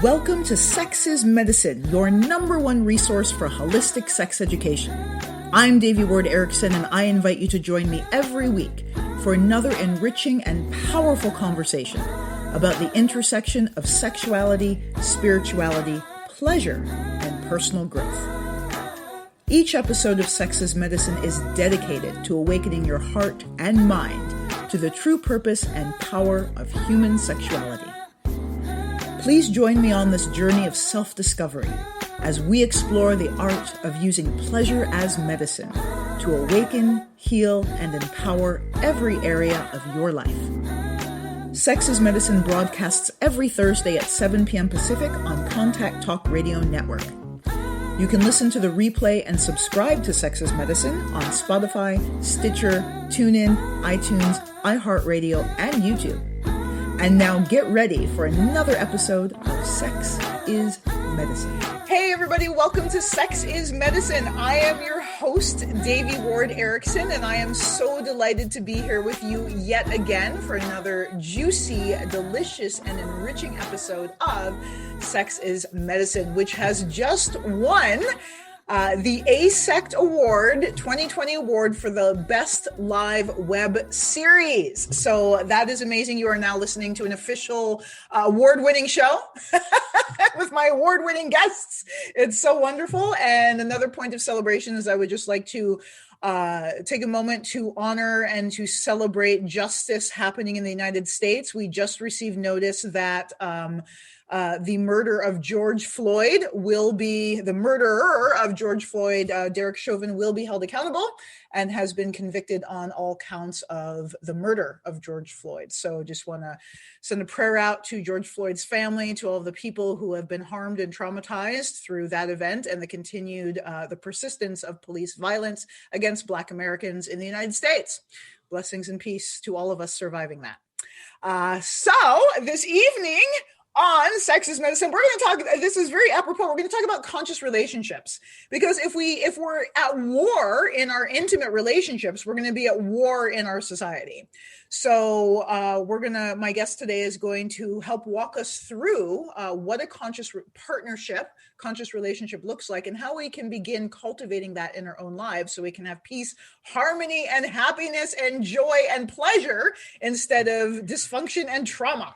Welcome to Sex is Medicine, your number one resource for holistic sex education. I'm Devi Ward Erickson, and I invite you to join me every week for another enriching and powerful conversation about the intersection of sexuality, spirituality, pleasure, and personal growth. Each episode of Sex is Medicine is dedicated to awakening your heart and mind to the true purpose and power of human sexuality. Please join me on this journey of self-discovery as we explore the art of using pleasure as medicine to awaken, heal, and empower every area of your life. Sex is Medicine broadcasts every Thursday at 7 p.m. Pacific on Contact Talk Radio Network. You can listen to the replay and subscribe to Sex is Medicine on Spotify, Stitcher, TuneIn, iTunes, iHeartRadio, and YouTube. And now get ready for another episode of Sex is Medicine. Hey everybody, welcome to Sex is Medicine. I am your host, Devi Ward Erickson, and I am so delighted to be here with you yet again for another juicy, delicious, and enriching episode of Sex is Medicine, which has just won the ASECT Award, 2020 award for the best live web series. So that is amazing. You are now listening to an official award-winning show with my award-winning guests. It's so wonderful. And another point of celebration is I would just like to take a moment to honor and to celebrate justice happening in the United States. We just received notice that the murderer of George Floyd, Derek Chauvin, will be held accountable and has been convicted on all counts of the murder of George Floyd. So just want to send a prayer out to George Floyd's family, to all of the people who have been harmed and traumatized through that event and the continued, the persistence of police violence against Black Americans in the United States. Blessings and peace to all of us surviving that. So this evening, on Sex is Medicine, we're going to talk, this is very apropos, we're going to talk about conscious relationships. Because if we're at war in our intimate relationships, we're going to be at war in our society. So my guest today is going to help walk us through what a conscious relationship looks like and how we can begin cultivating that in our own lives so we can have peace, harmony, and happiness and joy and pleasure instead of dysfunction and trauma.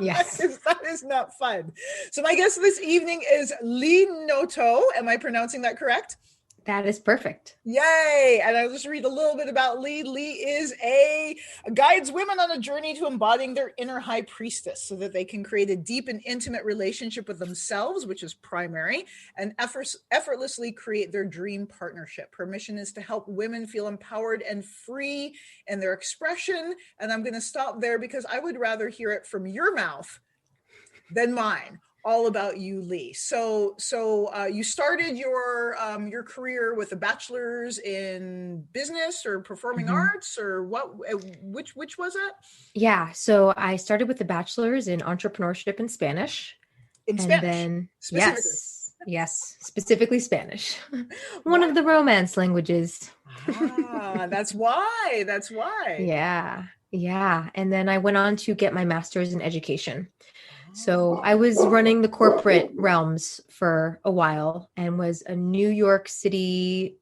Yes. That is not fun. So my guest this evening is Lee Noto. Am I pronouncing that correct? That is perfect. Yay. And I'll just read a little bit about Lee. Lee is guides women on a journey to embodying their inner high priestess so that they can create a deep and intimate relationship with themselves, which is primary, and effortlessly create their dream partnership. Her mission is to help women feel empowered and free in their expression. And I'm going to stop there because I would rather hear it from your mouth than mine. All about you, Lee. So you started your career with a bachelor's in business or performing arts, or what? Which was it? Yeah. So I started with a bachelor's in entrepreneurship and Spanish. Then yes, specifically Spanish. One of the Romance languages. That's why. Yeah. And then I went on to get my master's in education. So I was running the corporate realms for a while and was a New York City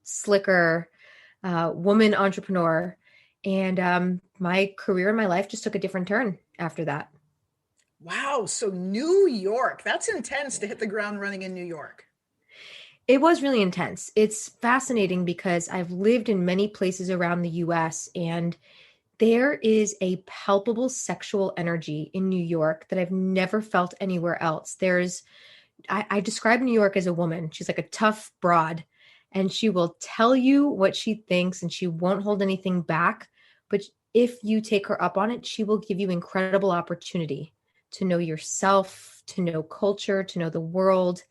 slicker woman entrepreneur. And my career and my life just took a different turn after that. Wow. So New York, that's intense to hit the ground running in New York. It was really intense. It's fascinating because I've lived in many places around the US, and there is a palpable sexual energy in New York that I've never felt anywhere else. I describe New York as a woman. She's like a tough broad, and she will tell you what she thinks and she won't hold anything back. But if you take her up on it, she will give you incredible opportunity to know yourself, to know culture, to know the world.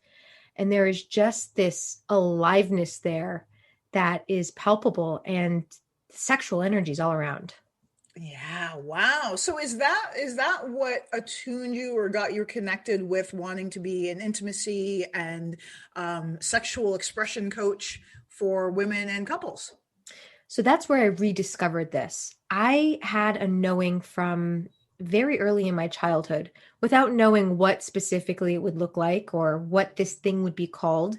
And there is just this aliveness there that is palpable, and sexual energy is all around. Yeah. Wow. So is that what attuned you or got you connected with wanting to be an intimacy and sexual expression coach for women and couples? So that's where I rediscovered this. I had a knowing from very early in my childhood without knowing what specifically it would look like or what this thing would be called.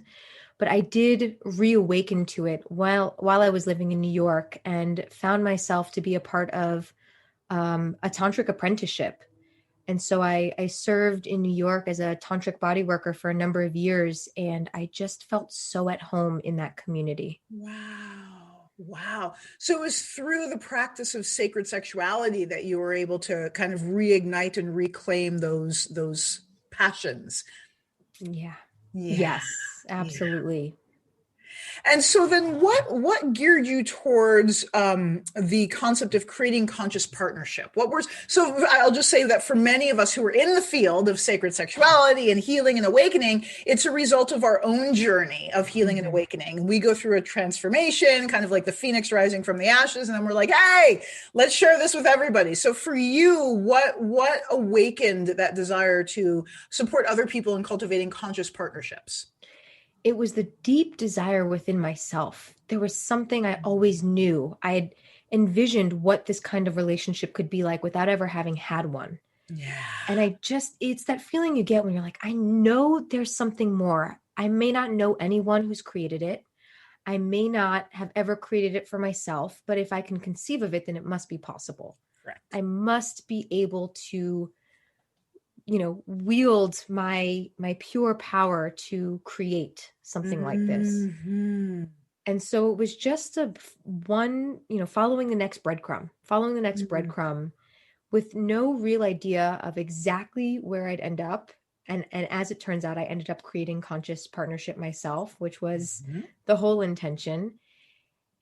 But I did reawaken to it while I was living in New York and found myself to be a part of a tantric apprenticeship. And so I served in New York as a tantric body worker for a number of years, and I just felt so at home in that community. Wow. Wow. So it was through the practice of sacred sexuality that you were able to kind of reignite and reclaim those passions. Yeah. Yeah. Yes, Yeah. absolutely. And so then what geared you towards the concept of creating conscious partnership? So I'll just say that for many of us who are in the field of sacred sexuality and healing and awakening, it's a result of our own journey of healing and awakening. We go through a transformation, kind of like the phoenix rising from the ashes, and then we're like, hey, let's share this with everybody. So for you, what awakened that desire to support other people in cultivating conscious partnerships? It was the deep desire within myself. There was something I always knew. I had envisioned what this kind of relationship could be like without ever having had one. Yeah. And it's that feeling you get when you're like, I know there's something more. I may not know anyone who's created it. I may not have ever created it for myself, but if I can conceive of it, then it must be possible. Correct. I must be able to, wield my pure power to create something like this. Mm-hmm. And so it was just following the next breadcrumb with no real idea of exactly where I'd end up. And as it turns out, I ended up creating conscious partnership myself, which was the whole intention.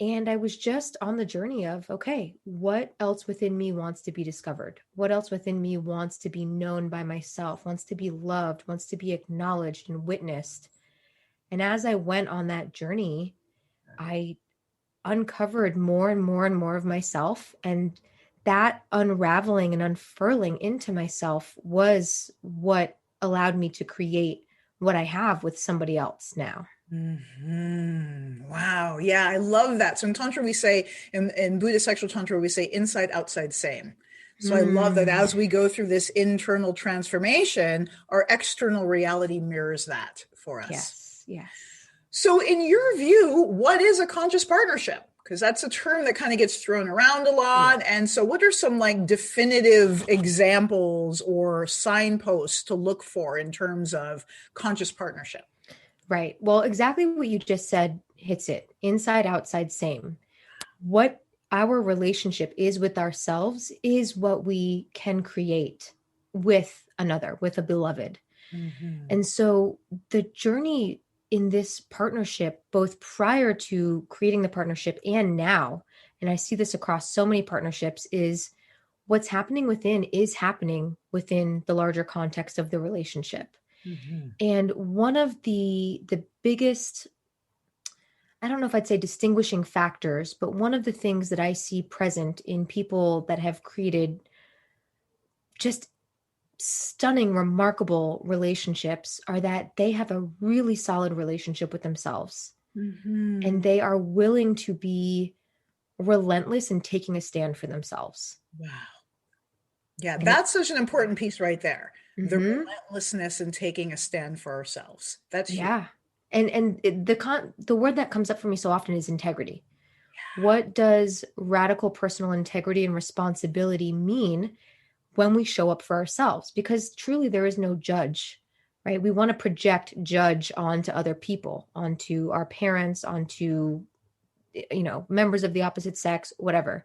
And I was just on the journey of, okay, what else within me wants to be discovered? What else within me wants to be known by myself, wants to be loved, wants to be acknowledged and witnessed? And as I went on that journey, I uncovered more and more and more of myself. And that unraveling and unfurling into myself was what allowed me to create what I have with somebody else now. Wow. Yeah, I love that. So in Tantra, we say, in Buddhist sexual Tantra, we say inside, outside, same. So I love that as we go through this internal transformation, our external reality mirrors that for us. Yes. Yes. So in your view, what is a conscious partnership? Because that's a term that kind of gets thrown around a lot. Yeah. And so what are some like definitive examples or signposts to look for in terms of conscious partnership? Right. Well, exactly what you just said hits it. Inside, outside, same. What our relationship is with ourselves is what we can create with another, with a beloved. And so the journey in this partnership, both prior to creating the partnership and now, and I see this across so many partnerships, is what's happening within is happening within the larger context of the relationship. And one of the biggest, I don't know if I'd say distinguishing factors, but one of the things that I see present in people that have created just stunning, remarkable relationships are that they have a really solid relationship with themselves. And they are willing to be relentless in taking a stand for themselves. Wow. Yeah, that's such an important piece right there. The relentlessness in taking a stand for ourselves. That's huge. Yeah. And the word that comes up for me so often is integrity. Yeah. What does radical personal integrity and responsibility mean when we show up for ourselves? Because truly there is no judge, right? We want to project judge onto other people, onto our parents, onto, members of the opposite sex, whatever.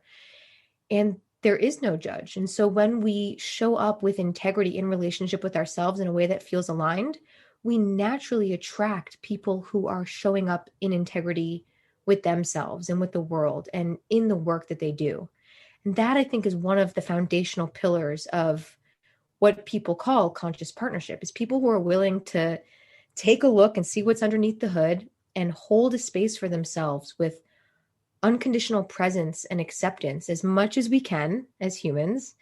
And there is no judge. And so when we show up with integrity in relationship with ourselves in a way that feels aligned, we naturally attract people who are showing up in integrity with themselves and with the world and in the work that they do. And that, I think, is one of the foundational pillars of what people call conscious partnership, is people who are willing to take a look and see what's underneath the hood and hold a space for themselves with unconditional presence and acceptance as much as we can as humans.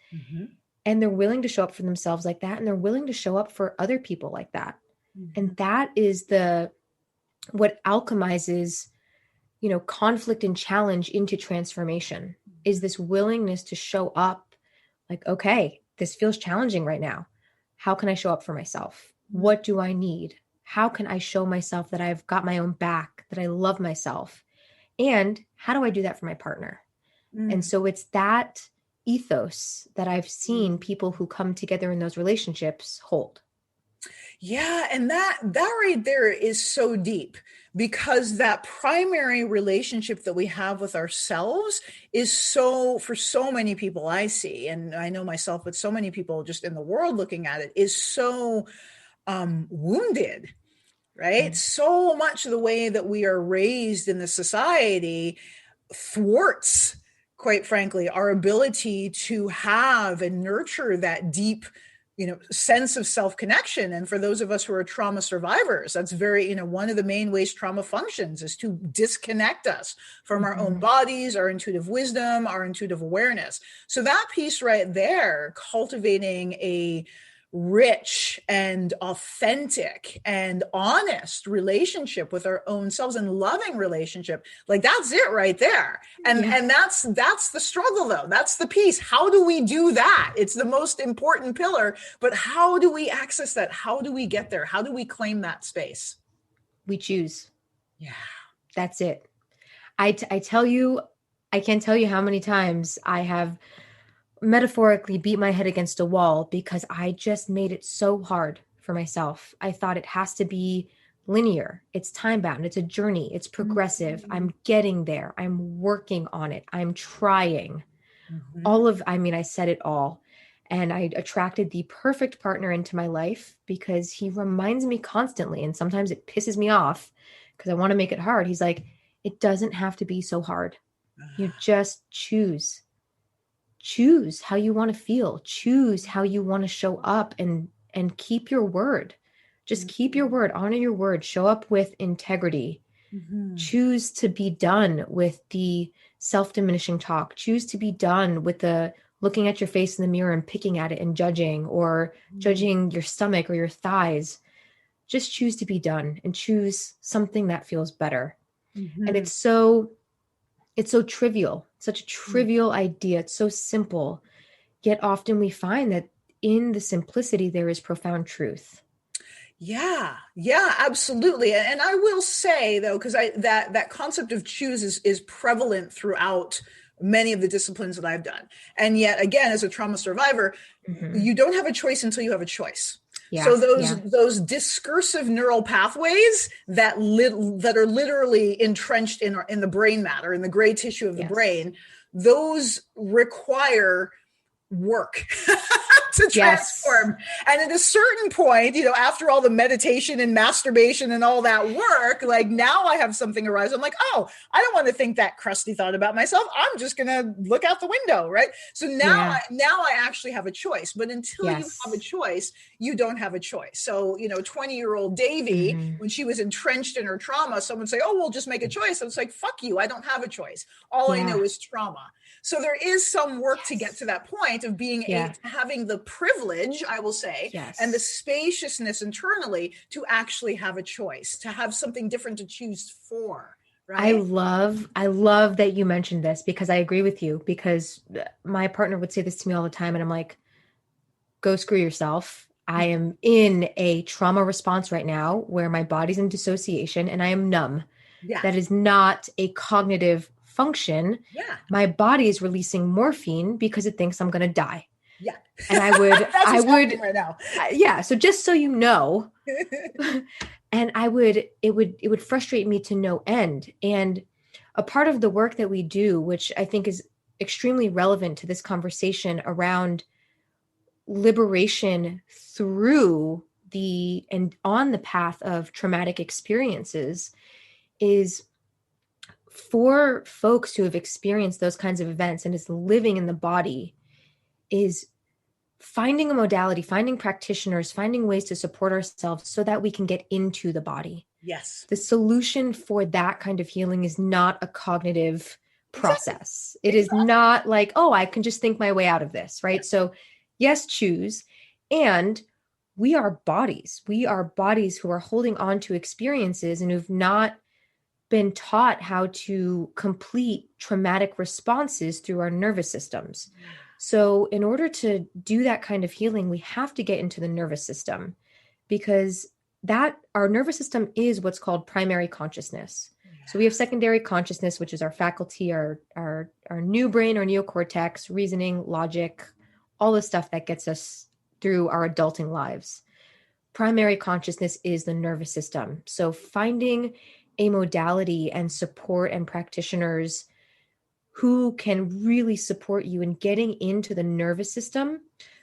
And they're willing to show up for themselves like that. And they're willing to show up for other people like that. And that is what alchemizes, conflict and challenge into transformation, is this willingness to show up like, okay, this feels challenging right now. How can I show up for myself? What do I need? How can I show myself that I've got my own back, that I love myself? And how do I do that for my partner? And so it's that ethos that I've seen people who come together in those relationships hold. Yeah, and that right there is so deep, because that primary relationship that we have with ourselves is so, for so many people I see, and I know myself, but so many people just in the world looking at it, is so wounded, right? So much of the way that we are raised in the society thwarts, quite frankly, our ability to have and nurture that deep, sense of self-connection. And for those of us who are trauma survivors, that's very, one of the main ways trauma functions is to disconnect us from our own bodies, our intuitive wisdom, our intuitive awareness. So that piece right there, cultivating a rich and authentic and honest relationship with our own selves, and loving relationship, like that's it right there. And that's the struggle, though. That's the piece. How do we do that? It's the most important pillar, but how do we access that? How do we get there? How do we claim that space? We choose. Yeah. That's it. I tell you, I can't tell you how many times I have metaphorically beat my head against a wall because I just made it so hard for myself. I thought it has to be linear. It's time bound. It's a journey. It's progressive. I'm getting there. I'm working on it. I'm trying. I said it all. And I attracted the perfect partner into my life because he reminds me constantly. And sometimes it pisses me off because I want to make it hard. He's like, it doesn't have to be so hard. You just choose how you want to feel, choose how you want to show up, and keep your word. Just keep your word, honor your word, show up with integrity, choose to be done with the self-diminishing talk, choose to be done with the looking at your face in the mirror and picking at it and judging, or judging your stomach or your thighs. Just choose to be done and choose something that feels better. And it's so trivial, such a trivial idea. It's so simple, yet often we find that in the simplicity, there is profound truth. Yeah, absolutely. And I will say, though, because that concept of choose is prevalent throughout many of the disciplines that I've done. And yet again, as a trauma survivor, you don't have a choice until you have a choice. Yeah, so those discursive neural pathways that are literally entrenched in the brain matter, in the gray tissue of the brain, those require work to transform. And at a certain point, after all the meditation and masturbation and all that work, like now I have something arise. I'm like, oh, I don't want to think that crusty thought about myself. I'm just going to look out the window. Right. So now I actually have a choice, but until you have a choice, you don't have a choice. So, 20-year-old Devi, when she was entrenched in her trauma, someone say, oh, we'll just make a choice. I was like, fuck you. I don't have a choice. All I know is trauma. So there is some work to get to that point of being having the privilege, I will say, and the spaciousness internally to actually have a choice, to have something different to choose for. Right? I love that you mentioned this, because I agree with you, because my partner would say this to me all the time. And I'm like, go screw yourself. I am in a trauma response right now where my body's in dissociation and I am numb. Yeah. That is not a cognitive function. Yeah. My body is releasing morphine because it thinks I'm going to die. Yeah. And I would right now. Yeah. So just so you know, and it would frustrate me to no end. And a part of the work that we do, which I think is extremely relevant to this conversation around liberation through and on the path of traumatic experiences, is for folks who have experienced those kinds of events and is living in the body, is finding a modality, finding practitioners, finding ways to support ourselves so that we can get into the body. Yes. The solution for that kind of healing is not a cognitive process. Exactly. It is not like, oh, I can just think my way out of this, right? Yeah. So yes, choose. And we are bodies. We are bodies who are holding on to experiences and who've not been taught how to complete traumatic responses through our nervous systems. So in order to do that kind of healing, we have to get into the nervous system, because that our nervous system is what's called primary consciousness. So we have secondary consciousness, which is our faculty, our new brain, our neocortex, reasoning, logic, all the stuff that gets us through our adulting lives. Primary consciousness is the nervous system. So finding a modality and support and practitioners who can really support you in getting into the nervous system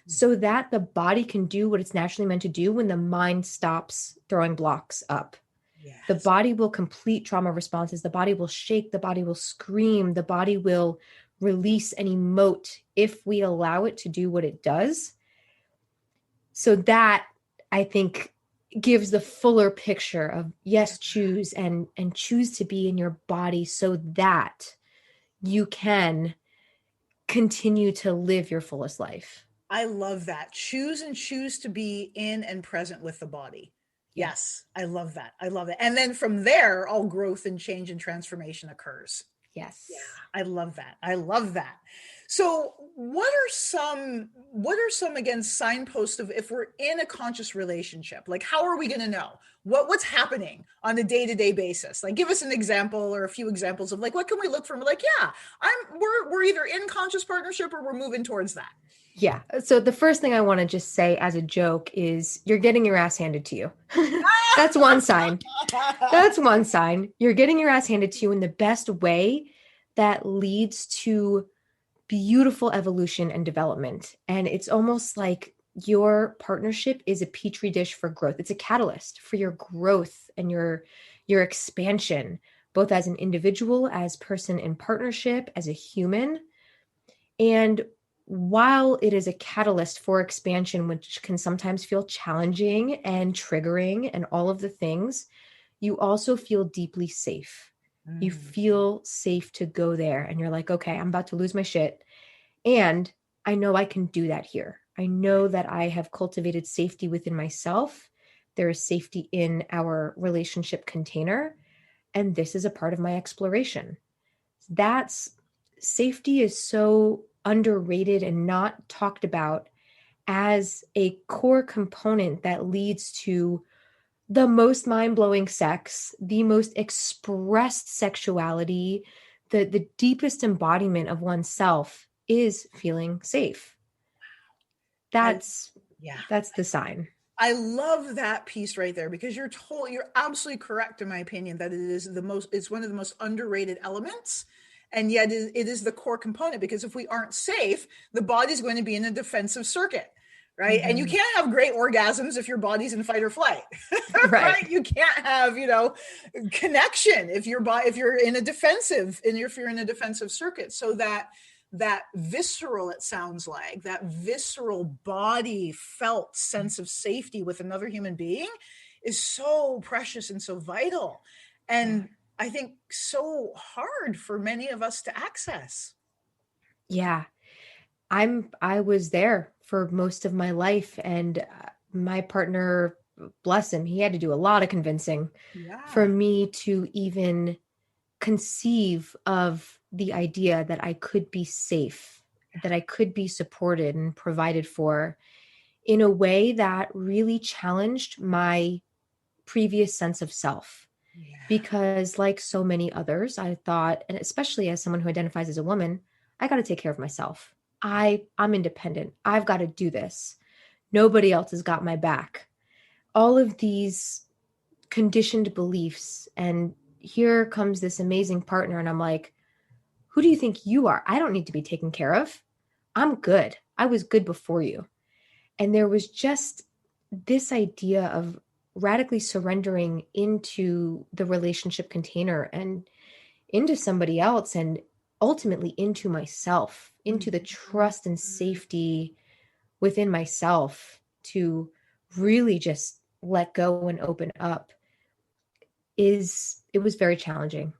so that the body can do what it's naturally meant to do when the mind stops throwing blocks up. Yes. The body will complete trauma responses. The body will shake. The body will scream. The body will release and emote if we allow it to do what it does. So that, I think, gives the fuller picture of, yes, choose and choose to be in your body so that you can continue to live your fullest life. I love that. Choose to be in and present with the body. Yes, I love that. I love it. And then from there, all growth and change and transformation occurs. Yes. Yeah, I love that. I love that. So what are some again signposts of if we're in a conscious relationship? Like, how are we going to know what's happening on a day-to-day basis? Like, give us an example or a few examples of like, what can we look for? And we're like, yeah, we're either in conscious partnership or we're moving towards that. Yeah. So the first thing I want to just say as a joke is you're getting your ass handed to you. That's one sign. That's one sign. You're getting your ass handed to you in the best way that leads to beautiful evolution and development. And it's almost like your partnership is a petri dish for growth. It's a catalyst for your growth and your expansion, both as an individual, as person in partnership, as a human. And while it is a catalyst for expansion, which can sometimes feel challenging and triggering and all of the things, you also feel deeply safe. You feel safe to go there. And you're like, okay, I'm about to lose my shit. And I know I can do that here. I know that I have cultivated safety within myself. There is safety in our relationship container. And this is a part of my exploration. Safety is so underrated and not talked about as a core component that leads to the most mind-blowing sex, the most expressed sexuality, the deepest embodiment of oneself is feeling safe. That's the sign. I love that piece right there, because you're absolutely correct in my opinion that it's one of the most underrated elements. And yet it is the core component, because if we aren't safe, the body's going to be in a defensive circuit, right? Mm-hmm. And you can't have great orgasms if your body's in fight or flight, right? You can't have, connection if you're in a defensive circuit. So that visceral, it sounds like, that visceral body felt sense of safety with another human being is so precious and so vital. And I think so hard for many of us to access. Yeah. I was there for most of my life, and my partner, bless him, he had to do a lot of convincing for me to even conceive of the idea that I could be safe, that I could be supported and provided for in a way that really challenged my previous sense of self. Because like so many others, I thought, and especially as someone who identifies as a woman, I got to take care of myself. I'm independent. I've got to do this. Nobody else has got my back. All of these conditioned beliefs. And here comes this amazing partner. And I'm like, who do you think you are? I don't need to be taken care of. I'm good. I was good before you. And there was just this idea of radically surrendering into the relationship container and into somebody else, and ultimately into myself, into the trust and safety within myself to really just let go and open up. It was very challenging.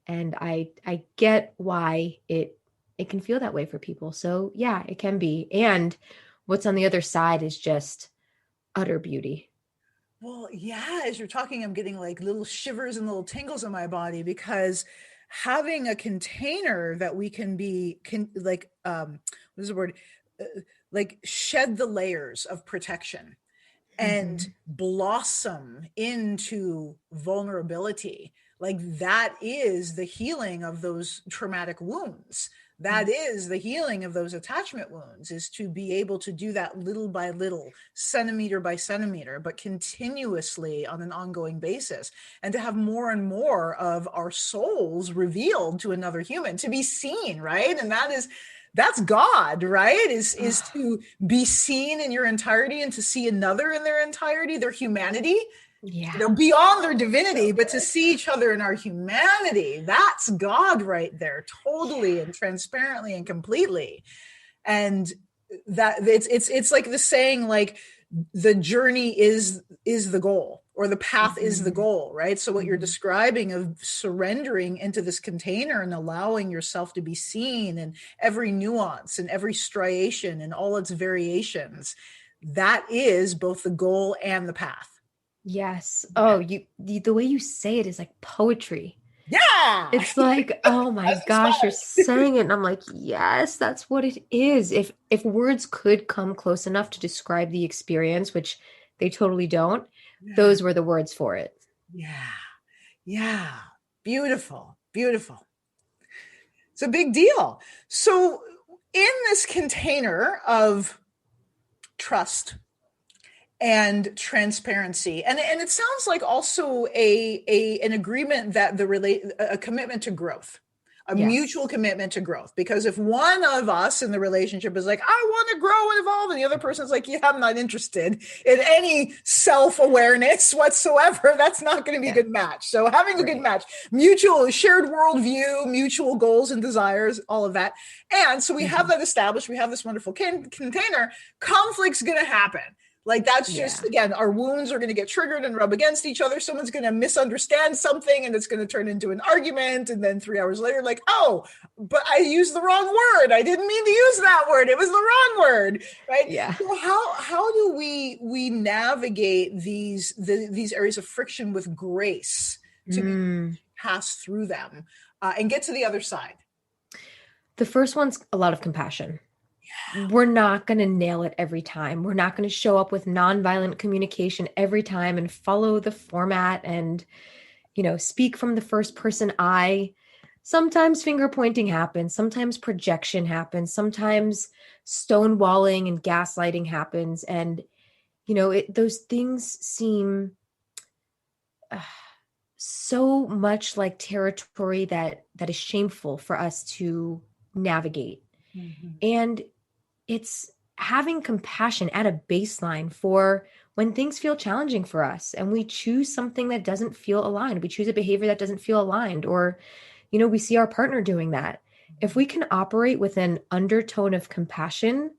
And I get why it can feel that way for people. So yeah, it can be. And what's on the other side is just utter beauty. Well, yeah, as you're talking, I'm getting like little shivers and little tingles in my body, because having a container that we can be what is the word, like shed the layers of protection and blossom into vulnerability. Like that is the healing of those traumatic wounds. That is the healing of those attachment wounds, is to be able to do that little by little, centimeter by centimeter, but continuously on an ongoing basis, and to have more and more of our souls revealed to another human, to be seen, right? And that's God, right? Is to be seen in your entirety and to see another in their entirety, their humanity, beyond their divinity, but to see each other in our humanity. That's God right there, totally and transparently and completely. And that it's like the saying, like, the journey is the goal, or the path is the goal, right? So what you're describing of surrendering into this container and allowing yourself to be seen in every nuance and every striation and all its variations, that is both the goal and the path. Yes. Oh, the way you say it is like poetry. Yeah. It's like, oh my gosh, you're saying it. And I'm like, yes, that's what it is. If words could come close enough to describe the experience, which they totally don't, those were the words for it. Yeah. Yeah. Beautiful. Beautiful. It's a big deal. So in this container of trust and transparency, and it sounds like also an agreement that a commitment to growth, a mutual commitment to growth. Because if one of us in the relationship is like, I want to grow and evolve, and the other person's like, yeah, I'm not interested in any self-awareness whatsoever, that's not going to be a good match. So having a good match, mutual shared worldview, mutual goals and desires, all of that. And so we have that established. We have this wonderful container. Conflict's going to happen. Like that's just, again, our wounds are going to get triggered and rub against each other. Someone's going to misunderstand something and it's going to turn into an argument. And then 3 hours later, like, oh, but I used the wrong word. I didn't mean to use that word. It was the wrong word. Right. Yeah. So how do we navigate these areas of friction with grace to pass through them and get to the other side? The first one's a lot of compassion. We're not going to nail it every time. We're not going to show up with nonviolent communication every time and follow the format and, speak from the first person I. Sometimes finger pointing happens. Sometimes projection happens. Sometimes stonewalling and gaslighting happens. And, those things seem so much like territory that is shameful for us to navigate. And it's having compassion at a baseline for when things feel challenging for us and we choose something that doesn't feel aligned. We choose a behavior that doesn't feel aligned, or, we see our partner doing that. If we can operate with an undertone of compassion,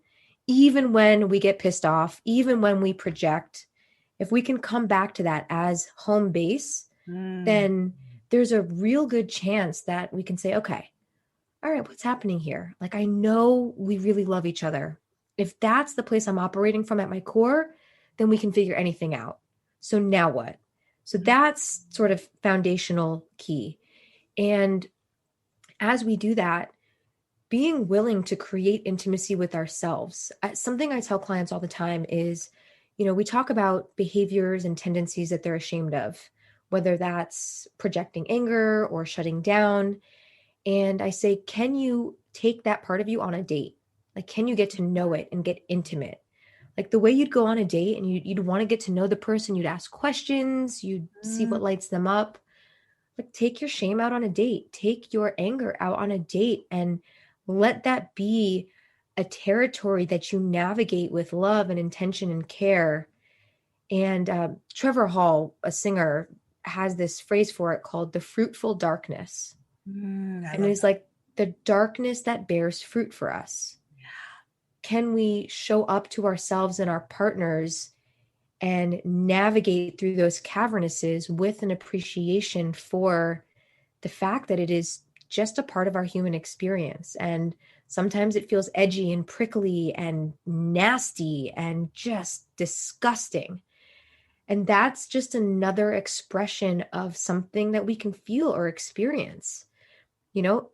even when we get pissed off, even when we project, if we can come back to that as home base, then there's a real good chance that we can say, okay, all right, what's happening here? Like, I know we really love each other. If that's the place I'm operating from at my core, then we can figure anything out. So now what? So that's sort of foundational key. And as we do that, being willing to create intimacy with ourselves. Something I tell clients all the time is, we talk about behaviors and tendencies that they're ashamed of, whether that's projecting anger or shutting down. And I say, can you take that part of you on a date? Like, can you get to know it and get intimate? Like the way you'd go on a date and you'd want to get to know the person, you'd ask questions, you'd see what lights them up. Like, take your shame out on a date, take your anger out on a date, and let that be a territory that you navigate with love and intention and care. And Trevor Hall, a singer, has this phrase for it called the fruitful darkness. And it's like the darkness that bears fruit for us. Can we show up to ourselves and our partners and navigate through those cavernesses with an appreciation for the fact that it is just a part of our human experience? And sometimes it feels edgy and prickly and nasty and just disgusting. And that's just another expression of something that we can feel or experience.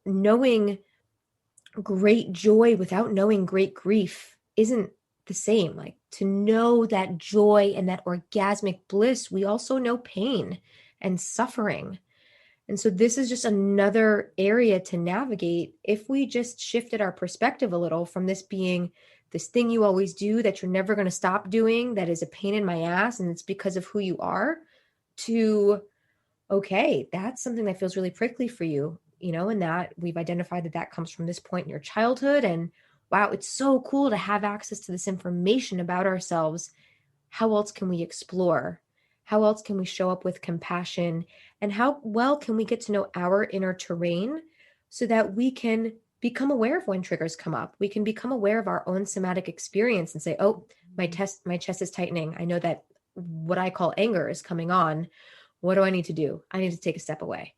Knowing great joy without knowing great grief isn't the same. Like, to know that joy and that orgasmic bliss, we also know pain and suffering. And so this is just another area to navigate if we just shifted our perspective a little from this being this thing you always do that you're never going to stop doing, that is a pain in my ass and it's because of who you are, to, okay, that's something that feels really prickly for you, and that we've identified that comes from this point in your childhood. And wow, it's so cool to have access to this information about ourselves. How else can we explore? How else can we show up with compassion? And how well can we get to know our inner terrain so that we can become aware of when triggers come up? We can become aware of our own somatic experience and say, oh, my chest is tightening. I know that what I call anger is coming on. What do I need to do? I need to take a step away.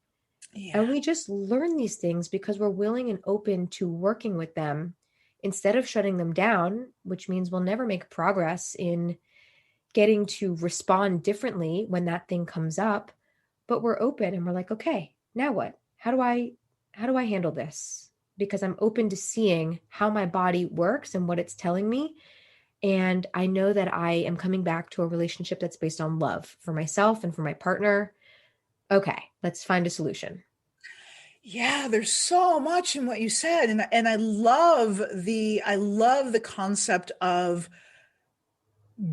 Yeah. And we just learn these things because we're willing and open to working with them instead of shutting them down, which means we'll never make progress in getting to respond differently when that thing comes up. But we're open and we're like, okay, now what? How do I handle this? Because I'm open to seeing how my body works and what it's telling me. And I know that I am coming back to a relationship that's based on love for myself and for my partner. Okay, let's find a solution. Yeah, there's so much in what you said. And I love the concept of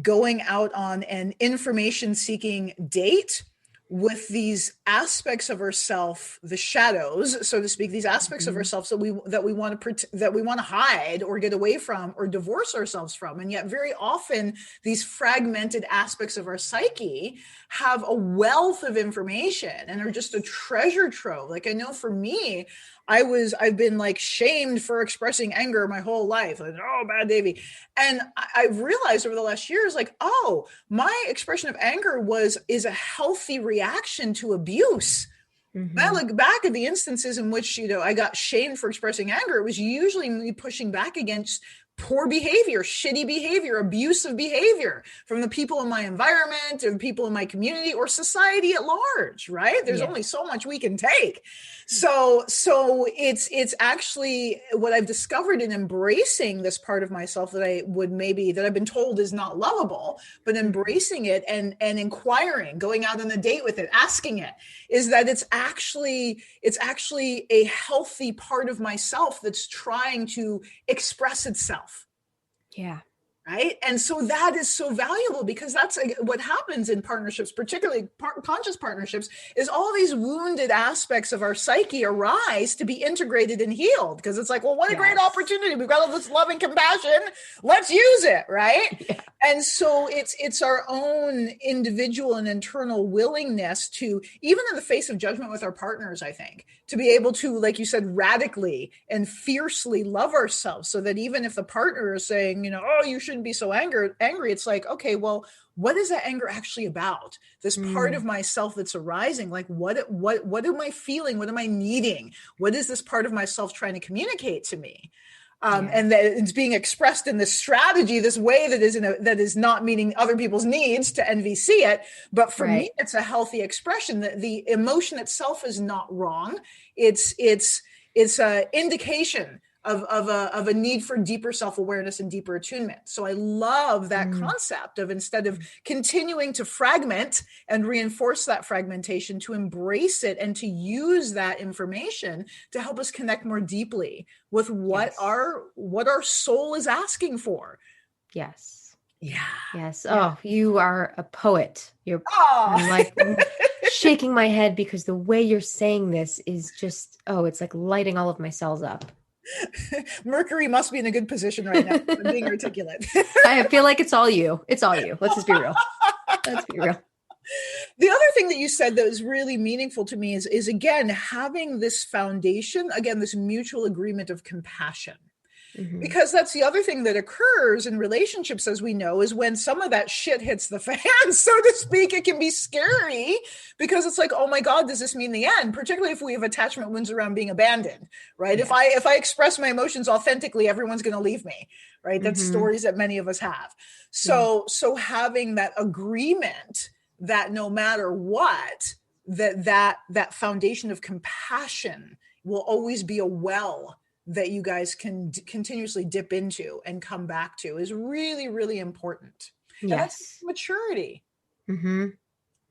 going out on an information seeking date with these aspects of ourself, the shadows, so to speak, these aspects of ourselves that we want to hide or get away from or divorce ourselves from. And yet very often these fragmented aspects of our psyche have a wealth of information and are just a treasure trove. Like, I know for me, I've been like shamed for expressing anger my whole life. Like, oh, bad Davy. And I've realized over the last years, like, oh, my expression of anger is a healthy reaction to abuse. Mm-hmm. I look back at the instances in which, I got shamed for expressing anger. It was usually me pushing back against poor behavior, shitty behavior, abusive behavior from the people in my environment or people in my community or society at large, right? There's only so much we can take. So it's actually what I've discovered in embracing this part of myself that I've been told is not lovable, but embracing it and inquiring, going out on a date with it, asking it, is that it's actually a healthy part of myself that's trying to express itself. Yeah. Right. And so that is so valuable because that's what happens in partnerships, particularly conscious partnerships, is all these wounded aspects of our psyche arise to be integrated and healed. Because it's like, well, what a great opportunity. We've got all this love and compassion. Let's use it. Right. Yeah. And so it's our own individual and internal willingness to, even in the face of judgment with our partners, I think, to be able to, like you said, radically and fiercely love ourselves so that even if the partner is saying, oh, you shouldn't be so angry, it's like, okay, well, what is that anger actually about? This part of myself that's arising, like what am I feeling? What am I needing? What is this part of myself trying to communicate to me? And that it's being expressed in this strategy, this way that is not meeting other people's needs to NVC it. But for me, it's a healthy expression. That the emotion itself is not wrong. It's an indication of a need for deeper self-awareness and deeper attunement. So I love that concept of, instead of continuing to fragment and reinforce that fragmentation, to embrace it and to use that information to help us connect more deeply with what our soul is asking for. Yes. Yeah. Yes. Oh, you are a poet. I'm like shaking my head because the way you're saying this is just, it's like lighting all of my cells up. Mercury must be in a good position right now. I'm being articulate. I feel like it's all you. It's all you. Let's just be real. Let's be real. The other thing that you said that was really meaningful to me is again, having this foundation, again, this mutual agreement of compassion. Mm-hmm. Because that's the other thing that occurs in relationships, as we know, is when some of that shit hits the fan, so to speak, it can be scary because it's like, oh my God, does this mean the end? Particularly if we have attachment wounds around being abandoned, right? Yes. If I express my emotions authentically, everyone's going to leave me, right? That's stories that many of us have. So having that agreement that no matter what, that foundation of compassion will always be a well that you guys can continuously dip into and come back to is really, really important. And that's Yes. maturity. Mm-hmm.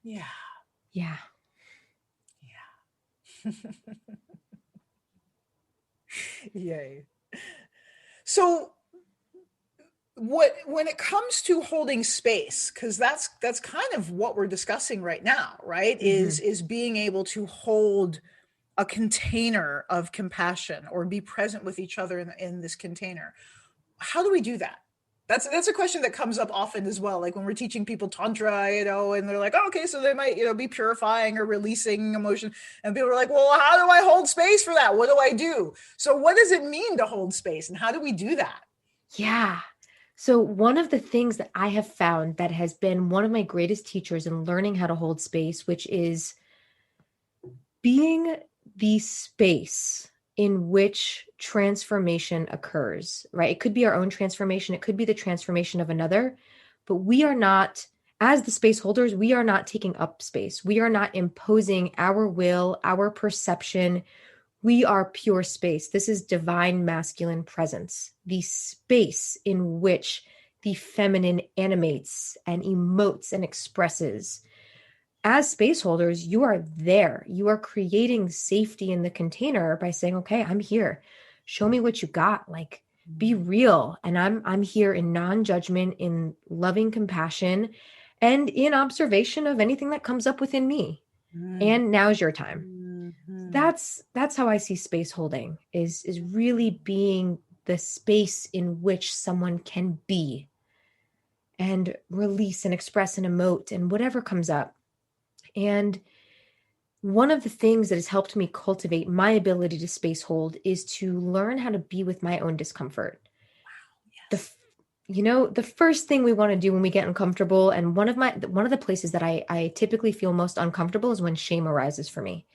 Yeah. Yeah. Yeah. Yay. So when it comes to holding space, because that's kind of what we're discussing right now, right? Mm-hmm. Is being able to hold a container of compassion or be present with each other in this container. How do we do that? That's a question that comes up often as well. Like when we're teaching people tantra, and they're like, oh, okay, so they might, be purifying or releasing emotion. And people are like, well, how do I hold space for that? What do I do? So what does it mean to hold space, and how do we do that? Yeah. So one of the things that I have found that has been one of my greatest teachers in learning how to hold space, which is being the space in which transformation occurs, right? It could be our own transformation. It could be the transformation of another, but we are not, as the space holders, we are not taking up space. We are not imposing our will, our perception. We are pure space. This is divine masculine presence, the space in which the feminine animates and emotes and expresses. As space holders, you are there. You are creating safety in the container by saying, okay, I'm here. Show me what you got. Like, be real. And I'm here in non-judgment, in loving compassion, and in observation of anything that comes up within me. And now's your time. That's how I see space holding is really being the space in which someone can be and release and express and emote and whatever comes up. And one of the things that has helped me cultivate my ability to space hold is to learn how to be with my own discomfort. Yes. The first thing we want to do when we get uncomfortable, and one of the places that I typically feel most uncomfortable is when shame arises for me.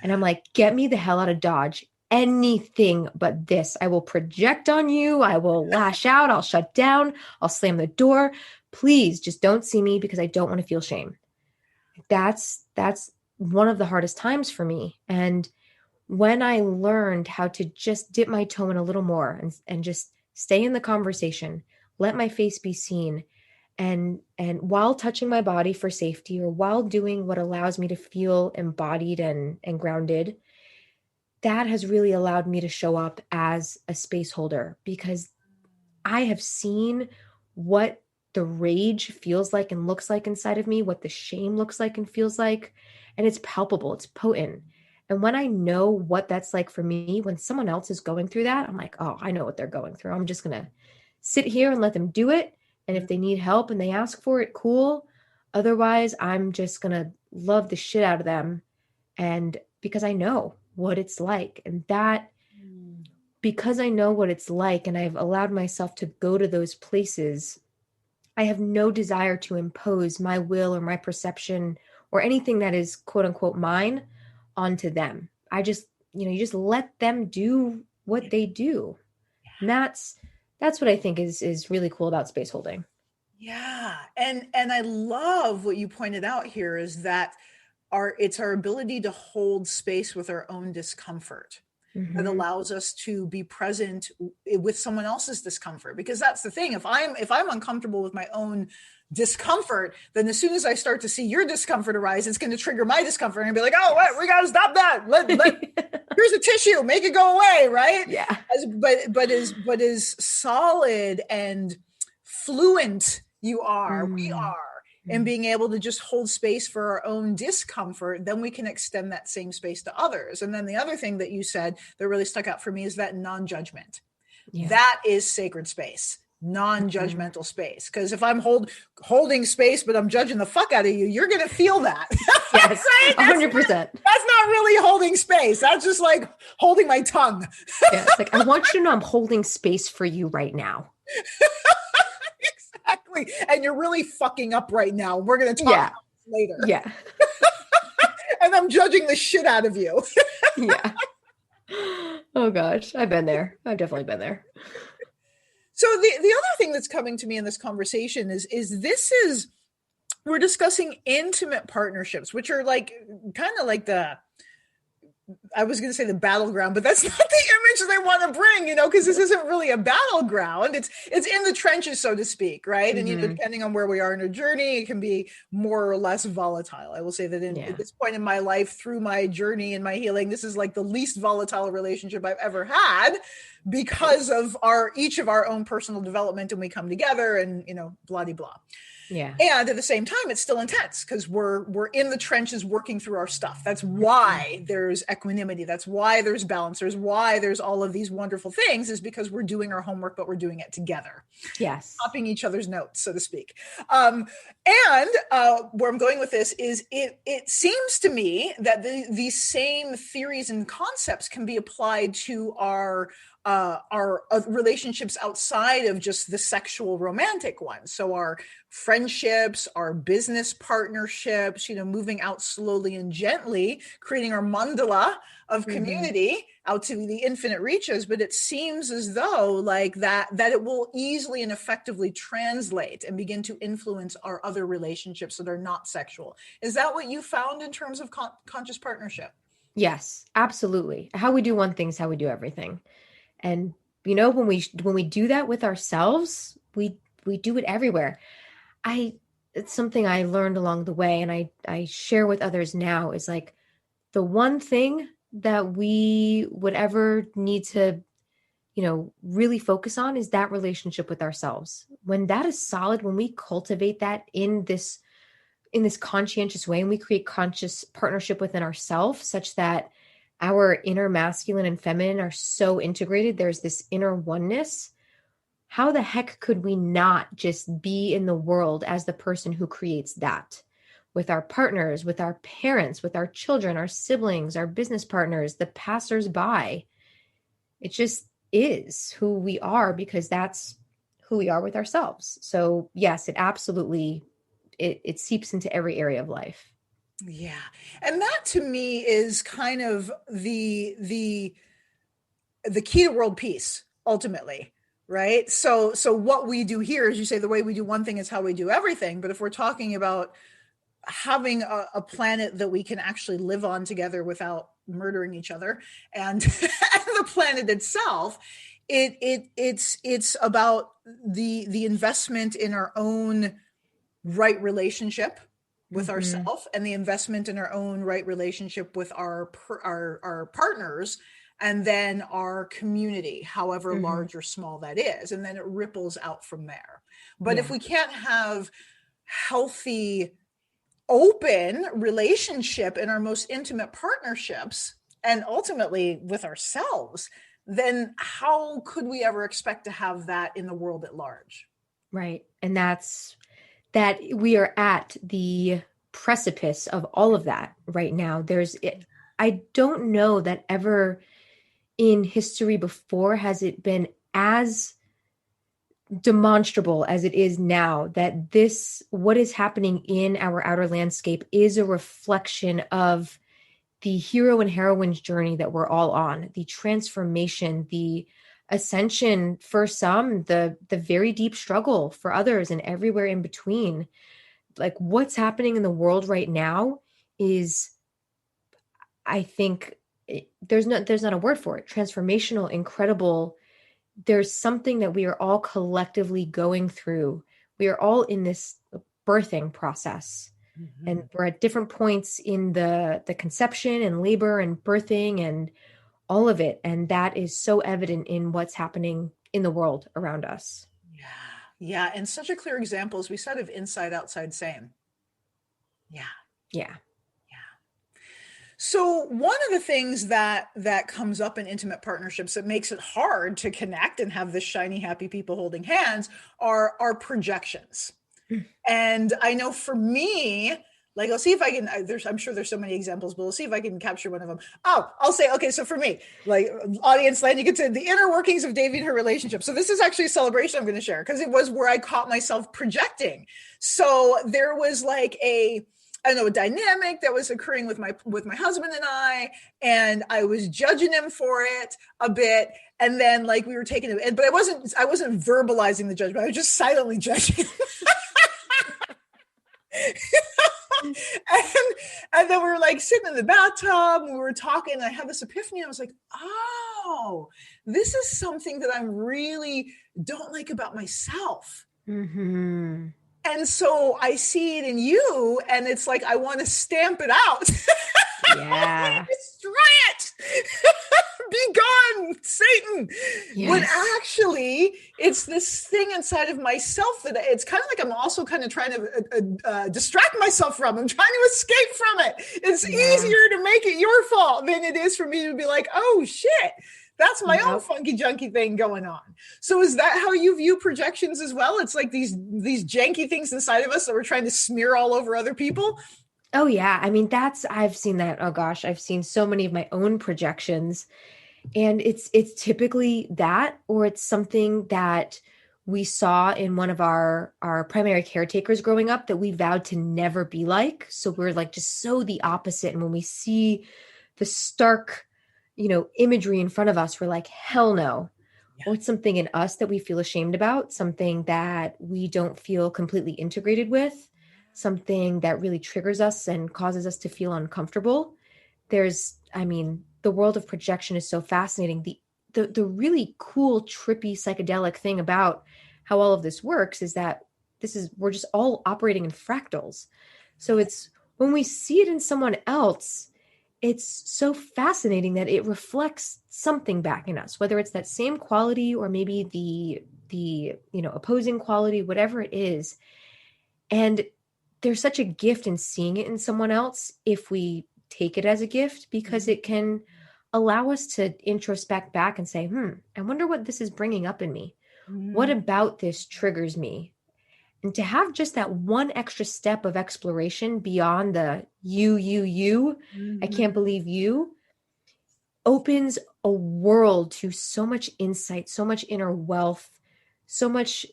And I'm like, get me the hell out of Dodge. Anything but this. I will project on you. I will lash out. I'll shut down. I'll slam the door. Please just don't see me because I don't want to feel shame. That's one of the hardest times for me. And when I learned how to just dip my toe in a little more and just stay in the conversation, let my face be seen, and while touching my body for safety or while doing what allows me to feel embodied and grounded, that has really allowed me to show up as a space holder, because I have seen what the rage feels like and looks like inside of me, what the shame looks like and feels like, and it's palpable, it's potent. And when I know what that's like for me, when someone else is going through that, I'm like, oh, I know what they're going through. I'm just going to sit here and let them do it. And if they need help and they ask for it, cool. Otherwise, I'm just going to love the shit out of them. And because I know what it's like, and that because I know what it's like and I've allowed myself to go to those places, I have no desire to impose my will or my perception or anything that is quote unquote mine onto them. I just, you just let them do what they do. And that's what I think is really cool about space holding. Yeah. And I love what you pointed out here is that it's our ability to hold space with our own discomfort that allows us to be present with someone else's discomfort. Because that's the thing. If I'm uncomfortable with my own discomfort, then as soon as I start to see your discomfort arise, it's going to trigger my discomfort and be like, oh, what? We got to stop that. Here's a tissue, make it go away. Right. Yeah. But as solid and fluent we are, and being able to just hold space for our own discomfort, then we can extend that same space to others. And then the other thing that you said that really stuck out for me is that non-judgment. Yeah. That is sacred space, non-judgmental space. Because if I'm holding space, but I'm judging the fuck out of you, you're going to feel that. Yes, 100%. That's not really holding space. That's just like holding my tongue. Yeah, it's like, I want you to know I'm holding space for you right now. Exactly. And you're really fucking up right now. We're going to talk about this later. Yeah. And I'm judging the shit out of you. Yeah. Oh gosh. I've been there. I've definitely been there. So the other thing that's coming to me in this conversation is we're discussing intimate partnerships, which are like kind of like the I was going to say the battleground, but that's not the image they want to bring, because this isn't really a battleground. It's in the trenches, so to speak, right? And, depending on where we are in our journey, it can be more or less volatile. I will say that at this point in my life, through my journey and my healing, this is like the least volatile relationship I've ever had because of each of our own personal development, and we come together and, blah, blah, blah. Yeah. And at the same time, it's still intense because we're in the trenches working through our stuff. That's why there's equanimity. That's why there's balance. There's why there's all of these wonderful things, is because we're doing our homework, but we're doing it together. Yes. Copying each other's notes, so to speak. And where I'm going with this is it seems to me that these same theories and concepts can be applied to our relationships outside of just the sexual romantic ones. So our friendships, our business partnerships, moving out slowly and gently, creating our mandala of community out to the infinite reaches. But it seems as though like that it will easily and effectively translate and begin to influence our other relationships that are not sexual. Is that what you found in terms of conscious partnership? Yes, absolutely. How we do one thing is how we do everything. And, when we do that with ourselves, we do it everywhere. It's something I learned along the way, and I share with others now, is like the one thing that we would ever need to, really focus on is that relationship with ourselves. When that is solid, when we cultivate that in this conscientious way, and we create conscious partnership within ourselves such that our inner masculine and feminine are so integrated, there's this inner oneness. How the heck could we not just be in the world as the person who creates that with our partners, with our parents, with our children, our siblings, our business partners, the passersby? It just is who we are, because that's who we are with ourselves. So yes, it absolutely, it seeps into every area of life. Yeah. And that to me is kind of the key to world peace, ultimately, right? So what we do here, as you say, the way we do one thing is how we do everything. But if we're talking about having a planet that we can actually live on together without murdering each other, and the planet itself, it's about the investment in our own right relationship with ourselves, and the investment in our own right relationship with our partners, and then our community, however large or small that is. And then it ripples out from there. But if we can't have healthy, open relationship in our most intimate partnerships, and ultimately with ourselves, then how could we ever expect to have that in the world at large? Right. And that's that we are at the precipice of all of that right now. I don't know that ever in history before has it been as demonstrable as it is now, that what is happening in our outer landscape is a reflection of the hero and heroine's journey that we're all on, the transformation, the ascension for some, the very deep struggle for others, and everywhere in between. Like what's happening in the world right now is, I think there's not a word for it. Transformational, incredible. There's something that we are all collectively going through. We are all in this birthing process, and we're at different points in the conception and labor and birthing and all of it. And that is so evident in what's happening in the world around us. Yeah. And such a clear example, as we said, of inside, outside, same. Yeah. So one of the things that comes up in intimate partnerships that makes it hard to connect and have this shiny, happy people holding hands are projections. And I know for me, like, I'll see if I can, I'm sure there's so many examples, but we'll see if I can capture one of them. Oh, I'll say, okay, so for me, like audience land, you get to the inner workings of Devi and her relationship. So this is actually a celebration I'm going to share, because it was where I caught myself projecting. So there was like a dynamic that was occurring with my husband and I was judging him for it a bit. And then like we were taking it, but I wasn't verbalizing the judgment. I was just silently judging. And then we were like sitting in the bathtub, we were talking, and I had this epiphany. I was like, oh, this is something that I really don't like about myself. Mm-hmm. And so I see it in you, and it's like, I want to stamp it out. Yeah. Destroy it. Be gone, Satan. Yes. When actually it's this thing inside of myself that it's kind of like I'm also kind of trying to distract myself from. I'm trying to escape from it. It's easier to make it your fault than it is for me to be like, oh shit, that's my own funky junky thing going on. So is that how you view projections as well? It's like these janky things inside of us that we're trying to smear all over other people. Oh yeah. I mean, I've seen that. Oh gosh, I've seen so many of my own projections, and it's typically that, or it's something that we saw in one of our primary caretakers growing up that we vowed to never be like. So we're like just so the opposite. And when we see the stark, imagery in front of us, we're like, hell no. Yeah. Or it's something in us that we feel ashamed about, something that we don't feel completely integrated with, something that really triggers us and causes us to feel uncomfortable. The world of projection is so fascinating. The really cool, trippy, psychedelic thing about how all of this works is that we're just all operating in fractals. So it's when we see it in someone else, it's so fascinating that it reflects something back in us, whether it's that same quality or maybe the opposing quality, whatever it is. And there's such a gift in seeing it in someone else if we take it as a gift, because it can allow us to introspect back and say, I wonder what this is bringing up in me. What about this triggers me? And to have just that one extra step of exploration beyond the you, I can't believe you, opens a world to so much insight, so much inner wealth, so much,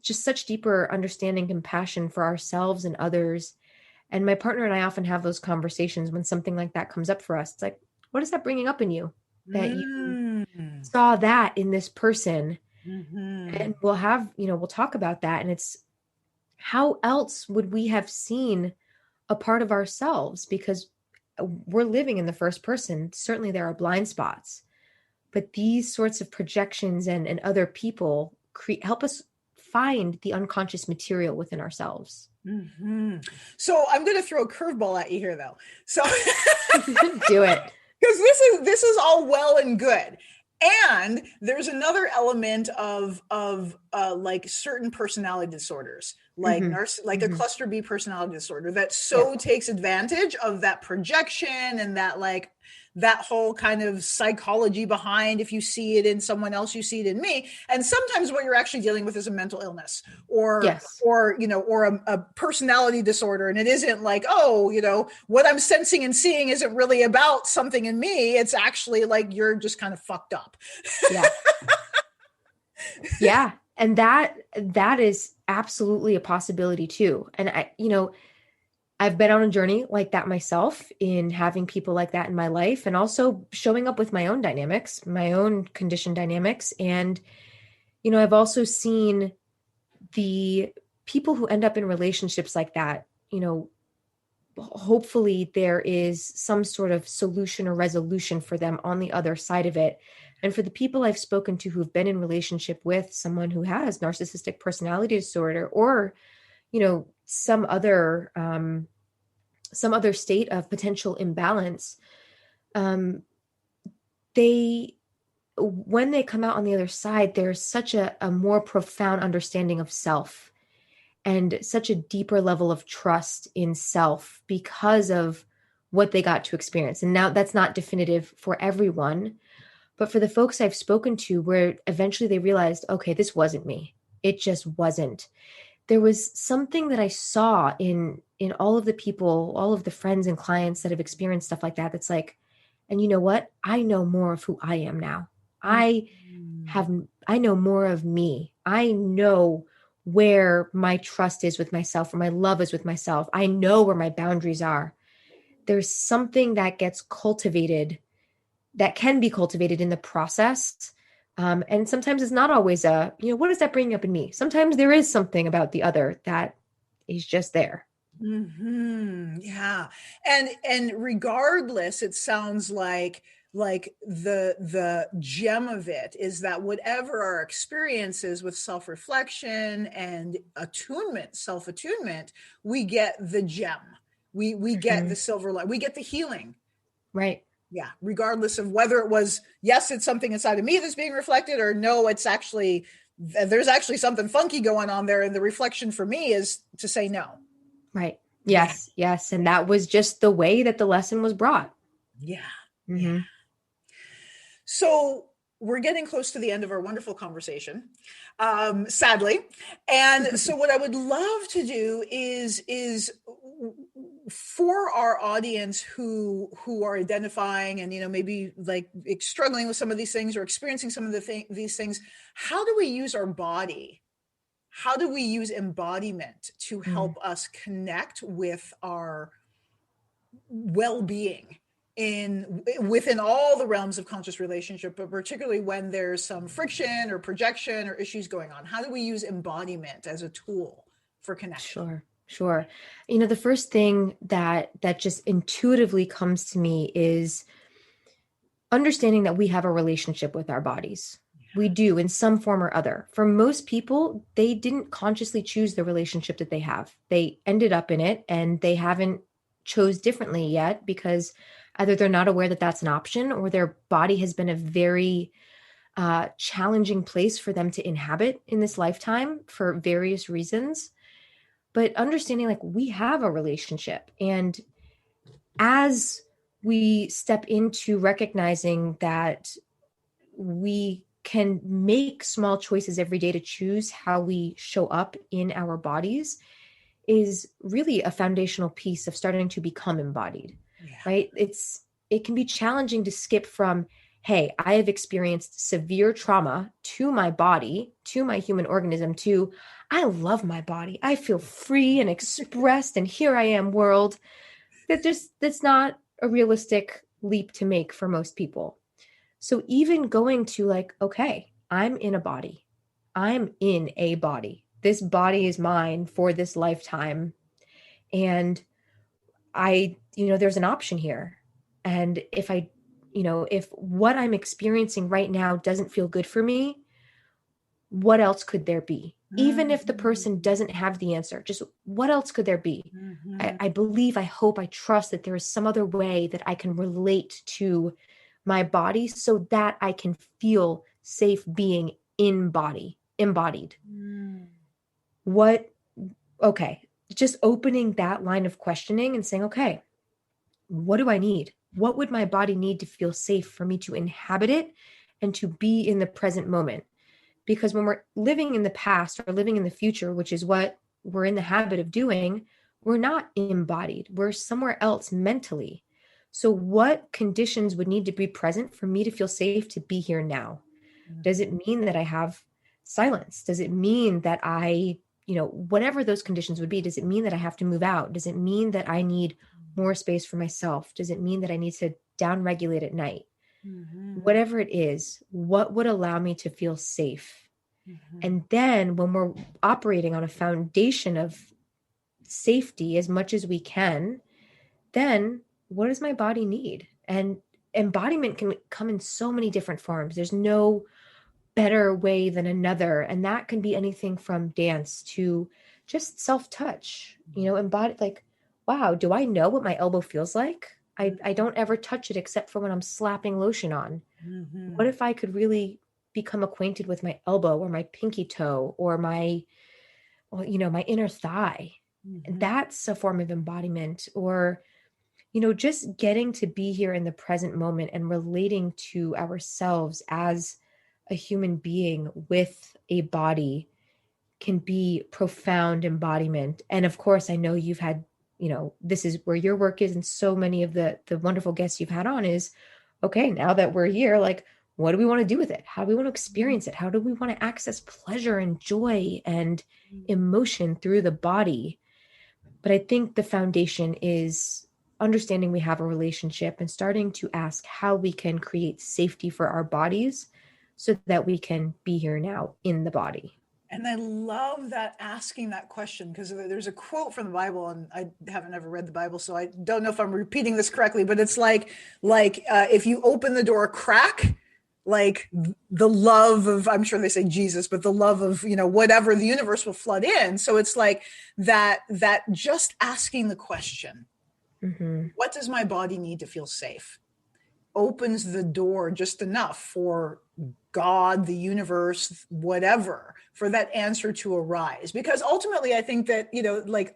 just such deeper understanding, compassion for ourselves and others. And my partner and I often have those conversations when something like that comes up for us. It's like, what is that bringing up in you that you saw that in this person? And we'll talk about that. And it's, how else would we have seen a part of ourselves? Because we're living in the first person. Certainly there are blind spots, but these sorts of projections and other people help us find the unconscious material within ourselves. So I'm going to throw a curveball at you here, though. So do it. Because this is all well and good. And there's another element of like certain personality disorders, like a cluster B personality disorder that takes advantage of that projection and that whole kind of psychology behind, if you see it in someone else, you see it in me. And sometimes what you're actually dealing with is a mental illness or a personality disorder. And it isn't like, what I'm sensing and seeing isn't really about something in me. It's actually like, you're just kind of fucked up. Yeah. Yeah. And that is absolutely a possibility too. And I've been on a journey like that myself, in having people like that in my life, and also showing up with my own dynamics, my own condition dynamics. And, I've also seen the people who end up in relationships like that, hopefully there is some sort of solution or resolution for them on the other side of it. And for the people I've spoken to who've been in relationship with someone who has narcissistic personality disorder, or, some other state of potential imbalance, when they come out on the other side, there's such a more profound understanding of self and such a deeper level of trust in self because of what they got to experience. And now that's not definitive for everyone, but for the folks I've spoken to, where eventually they realized, okay, this wasn't me. It just wasn't. There was something that I saw in all of the people, all of the friends and clients that have experienced stuff like that. That's like, and you know what? I know more of who I am now. I know more of me. I know where my trust is with myself, where my love is with myself. I know where my boundaries are. There's something that gets cultivated, that can be cultivated in the process. And sometimes it's not always what is that bringing up in me? Sometimes there is something about the other that is just there. Yeah. And regardless, it sounds like the gem of it is that whatever our experiences with self-reflection and attunement, self-attunement, we get the gem. We get the silver light. We get the healing. Right. Yeah, regardless of whether it was, yes, it's something inside of me that's being reflected, or no, it's actually, there's actually something funky going on there. And the reflection for me is to say no. Right. Yeah. Yes. Yes. And that was just the way that the lesson was brought. Yeah. Yeah. Mm-hmm. So we're getting close to the end of our wonderful conversation, sadly. And so what I would love to do is for our audience who are identifying and, maybe like struggling with some of these things or experiencing some of these things, how do we use our body? How do we use embodiment to help us connect with our well-being within all the realms of conscious relationship, but particularly when there's some friction or projection or issues going on? How do we use embodiment as a tool for connection? Sure. The first thing that just intuitively comes to me is understanding that we have a relationship with our bodies. We do in some form or other. For most people, they didn't consciously choose the relationship that they have. They ended up in it and they haven't chose differently yet because either they're not aware that that's an option or their body has been a very challenging place for them to inhabit in this lifetime for various reasons. But understanding like we have a relationship, and as we step into recognizing that we can make small choices every day to choose how we show up in our bodies is really a foundational piece of starting to become embodied, right? It can be challenging to skip from, hey, I have experienced severe trauma to my body, to my human organism, to I love my body. I feel free and expressed and here I am world. That's not a realistic leap to make for most people. So even going to like, okay, I'm in a body. I'm in a body. This body is mine for this lifetime. And there's an option here. And if what I'm experiencing right now doesn't feel good for me, what else could there be? Even if the person doesn't have the answer, just what else could there be? I believe, I hope, I trust that there is some other way that I can relate to my body so that I can feel safe being embodied. Okay, just opening that line of questioning and saying, okay, what do I need? What would my body need to feel safe for me to inhabit it and to be in the present moment? Because when we're living in the past or living in the future, which is what we're in the habit of doing, we're not embodied. We're somewhere else mentally. So what conditions would need to be present for me to feel safe to be here now? Does it mean that I have silence? Does it mean that whatever those conditions would be, does it mean that I have to move out? Does it mean that I need more space for myself? Does it mean that I need to down-regulate at night? Whatever it is, what would allow me to feel safe? And then when we're operating on a foundation of safety as much as we can, then what does my body need? And embodiment can come in so many different forms. There's no better way than another. And that can be anything from dance to just self-touch, embodied, like, wow, do I know what my elbow feels like? I don't ever touch it except for when I'm slapping lotion on. What if I could really become acquainted with my elbow or my pinky toe or my inner thigh? That's a form of embodiment. Or, just getting to be here in the present moment and relating to ourselves as a human being with a body can be profound embodiment. And of course, I know you've had, this is where your work is, and so many of the wonderful guests you've had on is, okay, now that we're here, like, what do we want to do with it? How do we want to experience it? How do we want to access pleasure and joy and emotion through the body? But I think the foundation is understanding we have a relationship and starting to ask how we can create safety for our bodies so that we can be here now in the body. And I love that, asking that question, because there's a quote from the Bible, and I haven't ever read the Bible, so I don't know if I'm repeating this correctly, but it's like if you open the door a crack, like the love of, I'm sure they say Jesus, but the love of, whatever, the universe will flood in. So it's like that just asking the question, what does my body need to feel safe, opens the door just enough for God, the universe, whatever, for that answer to arise. Because ultimately, I think that,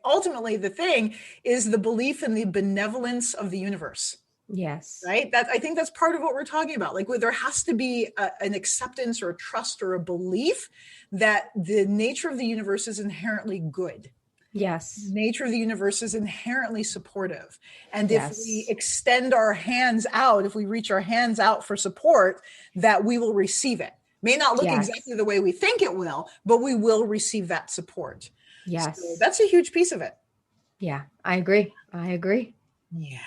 ultimately the thing is the belief in the benevolence of the universe. Yes. Right. I think that's part of what we're talking about. Like, there has to be an acceptance or a trust or a belief that the nature of the universe is inherently good. Yes. Nature of the universe is inherently supportive. And if we extend our hands out, if we reach our hands out for support, that we will receive it. May not look exactly the way we think it will, but we will receive that support. Yes. So that's a huge piece of it. Yeah, I agree. Yeah.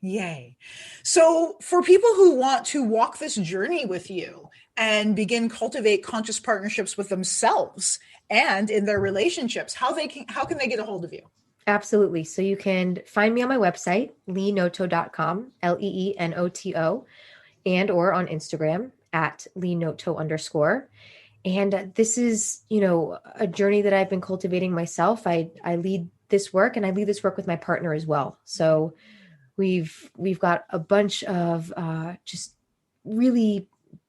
Yay. So for people who want to walk this journey with you and begin cultivate conscious partnerships with themselves and in their relationships, how can they get a hold of you? Absolutely. So you can find me on my website, leenoto.com, LEENOTO, and or on Instagram at @LeeNoto_. And this is, a journey that I've been cultivating myself. I lead this work, and I lead this work with my partner as well. So we've got a bunch of just really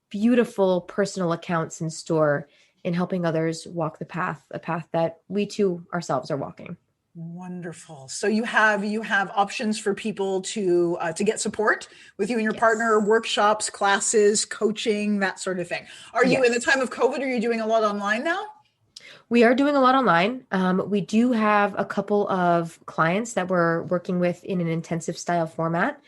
beautiful personal accounts in store in helping others walk a path that we too ourselves are walking. Wonderful. So you have options for people to get support with you and your partner, workshops, classes, coaching, that sort of thing. Are you, in the time of COVID, are you doing a lot online now? We are doing a lot online. We do have a couple of clients that we're working with in an intensive style format.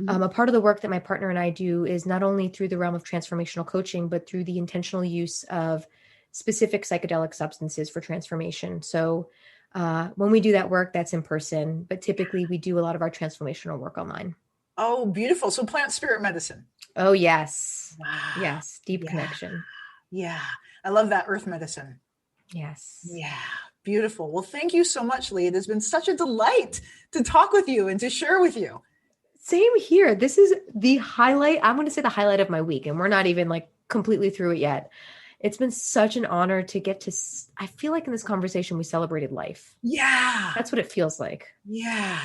A part of the work that my partner and I do is not only through the realm of transformational coaching, but through the intentional use of specific psychedelic substances for transformation. So when we do that work, that's in person, but typically we do a lot of our transformational work online. Oh, beautiful. So plant spirit medicine. Oh, yes. Wow. Yes. Deep connection. Yeah. I love that, earth medicine. Yes. Yeah. Beautiful. Well, thank you so much, Lee. It has been such a delight to talk with you and to share with you. Same here. This is the highlight. I'm going to say the highlight of my week, and we're not even completely through it yet. It's been such an honor to get to, I feel like in this conversation, we celebrated life. Yeah. That's what it feels like. Yeah.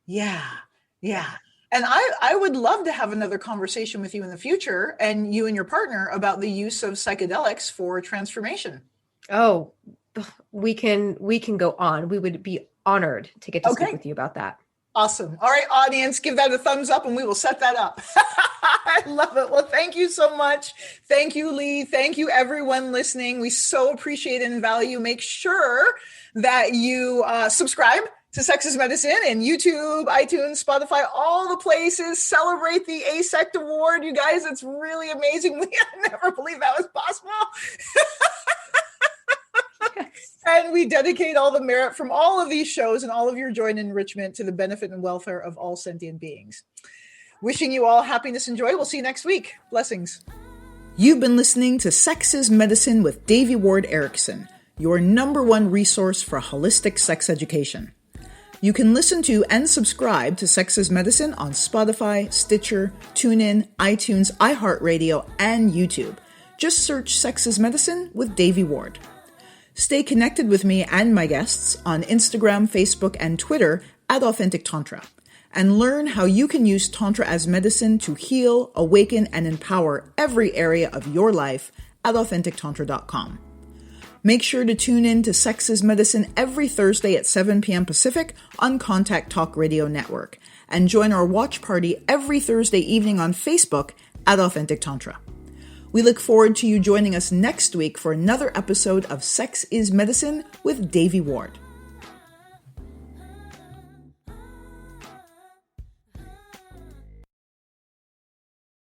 Yeah. Yeah. And I would love to have another conversation with you in the future, and you and your partner, about the use of psychedelics for transformation. Oh, we can go on. We would be honored to get to speak with you about that. Awesome. All right, audience, give that a thumbs up and we will set that up. I love it. Well, thank you so much. Thank you, Lee. Thank you, everyone listening. We so appreciate and value. Make sure that you subscribe to Sex is Medicine in YouTube, iTunes, Spotify, all the places. Celebrate the ASECT Award. You guys, it's really amazing. We never believed that was possible. And we dedicate all the merit from all of these shows and all of your joy and enrichment to the benefit and welfare of all sentient beings. Wishing you all happiness and joy. We'll see you next week. Blessings. You've been listening to Sex is Medicine with Devi Ward Erickson, your #1 resource for holistic sex education. You can listen to and subscribe to Sex is Medicine on Spotify, Stitcher, TuneIn, iTunes, iHeartRadio, and YouTube. Just search Sex is Medicine with Devi Ward. Stay connected with me and my guests on Instagram, Facebook, and Twitter at Authentic Tantra, and learn how you can use Tantra as medicine to heal, awaken, and empower every area of your life at AuthenticTantra.com. Make sure to tune in to Sex is Medicine every Thursday at 7 p.m. Pacific on Contact Talk Radio Network, and join our watch party every Thursday evening on Facebook at Authentic Tantra. We look forward to you joining us next week for another episode of Sex is Medicine with Devi Ward.